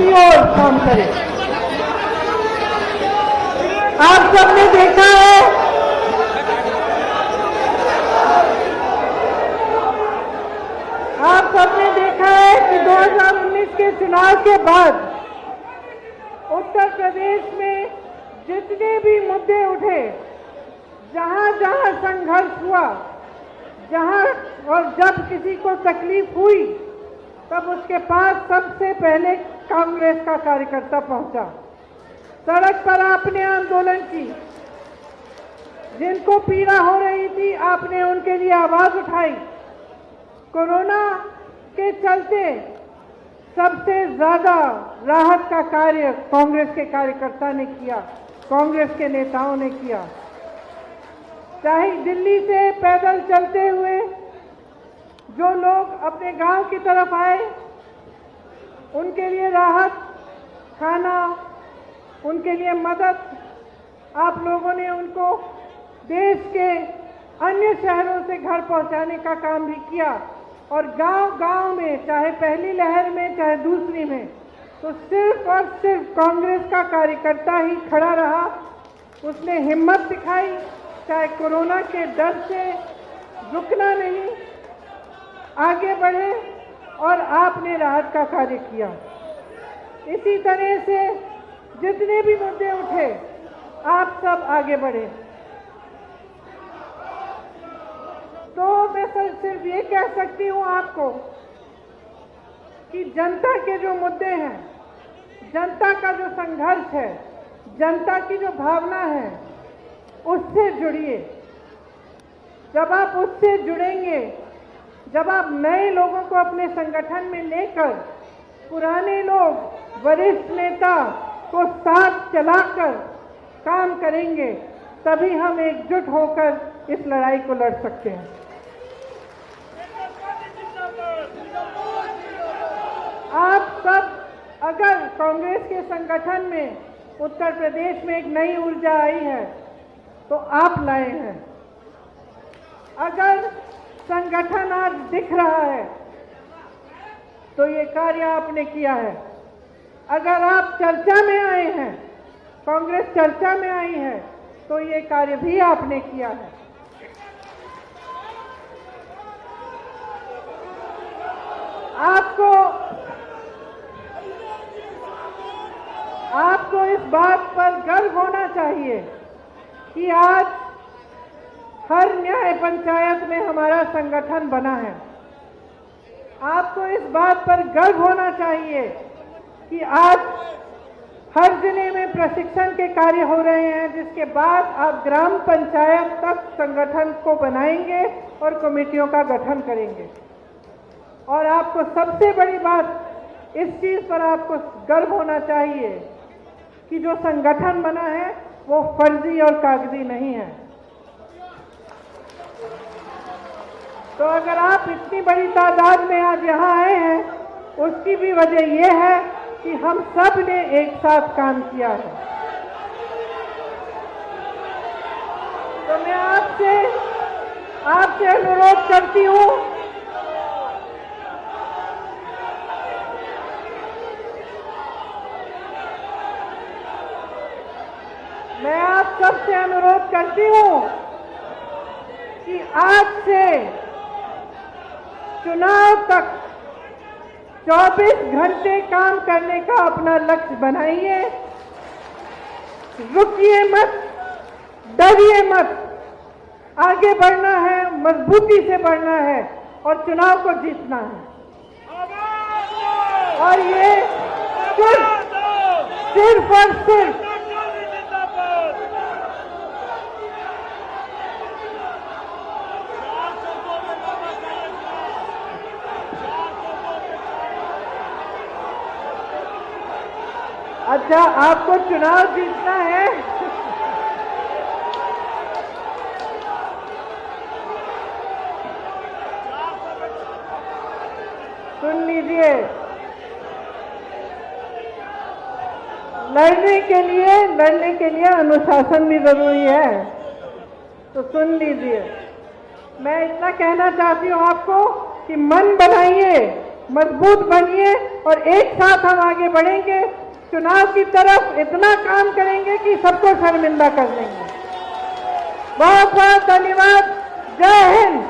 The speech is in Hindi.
की ओर काम करे। आप सबने देखा है कि 2019 के चुनाव के बाद उत्तर प्रदेश में जितने भी मुद्दे उठे, जहां जहां संघर्ष हुआ, जहां और जब किसी को तकलीफ हुई, तब उसके पास सबसे पहले कांग्रेस का कार्यकर्ता पहुंचा। सड़क पर आपने आंदोलन की, जिनको पीड़ा हो रही थी आपने उनके लिए आवाज उठाई। कोरोना के चलते सबसे ज्यादा राहत का कार्य कांग्रेस के कार्यकर्ता ने किया, कांग्रेस के नेताओं ने किया। चाहे दिल्ली से पैदल चलते हुए जो लोग अपने गांव की तरफ आए, उनके लिए राहत, खाना, उनके लिए मदद, आप लोगों ने उनको देश के अन्य शहरों से घर पहुंचाने का काम भी किया। और गांव-गांव में, चाहे पहली लहर में चाहे दूसरी में, तो सिर्फ और सिर्फ कांग्रेस का कार्यकर्ता ही खड़ा रहा। उसने हिम्मत दिखाई, चाहे कोरोना के डर से रुकना नहीं, आगे बढ़े और आपने राहत का कार्य किया। इसी तरह से जितने भी मुद्दे उठे, आप सब आगे बढ़े। तो मैं सिर्फ ये कह सकती हूँ आपको कि जनता के जो मुद्दे हैं, जनता का जो संघर्ष है, जनता की जो भावना है, उससे जुड़िए। जब आप उससे जुड़ेंगे, जब आप नए लोगों को अपने संगठन में लेकर पुराने लोग, वरिष्ठ नेता को साथ चलाकर काम करेंगे, तभी हम एकजुट होकर इस लड़ाई को लड़ सकते हैं। आप सब अगर कांग्रेस के संगठन में उत्तर प्रदेश में एक नई ऊर्जा आई है, तो आप लाए हैं। अगर संगठन आज दिख रहा है, तो ये कार्य आपने किया है। अगर आप चर्चा में आए हैं, कांग्रेस चर्चा में आई है, तो ये कार्य भी आपने किया है। आपको इस बात पर गर्व होना चाहिए कि आज हर न्याय पंचायत में हमारा संगठन बना है। आपको इस बात पर गर्व होना चाहिए कि आज हर जिले में प्रशिक्षण के कार्य हो रहे हैं, जिसके बाद आप ग्राम पंचायत तक संगठन को बनाएंगे और कमेटियों का गठन करेंगे। और आपको सबसे बड़ी बात, इस चीज पर आपको गर्व होना चाहिए कि जो संगठन बना है वो फर्जी और कागजी नहीं है। तो अगर आप इतनी बड़ी तादाद में आज यहाँ आए हैं, उसकी भी वजह यह है कि हम सब ने एक साथ काम किया है। तो मैं आपसे अनुरोध करती हूँ, मैं आप सबसे अनुरोध करती हूँ कि आज से चुनाव तक 24 घंटे काम करने का अपना लक्ष्य बनाइए। रुकिए मत, डरिए मत, आगे बढ़ना है, मजबूती से बढ़ना है और चुनाव को जीतना है। और ये सिर्फ और सिर्फ अच्छा, आपको चुनाव जीतना है? सुन लीजिए, लड़ने के लिए अनुशासन भी जरूरी है। तो सुन लीजिए, मैं इतना कहना चाहती हूँ आपको कि मन बनाइए, मजबूत बनिए और एक साथ हम आगे बढ़ेंगे। चुनाव की तरफ इतना काम करेंगे कि सबको शर्मिंदा कर देंगे। बहुत बहुत धन्यवाद। जय हिंद।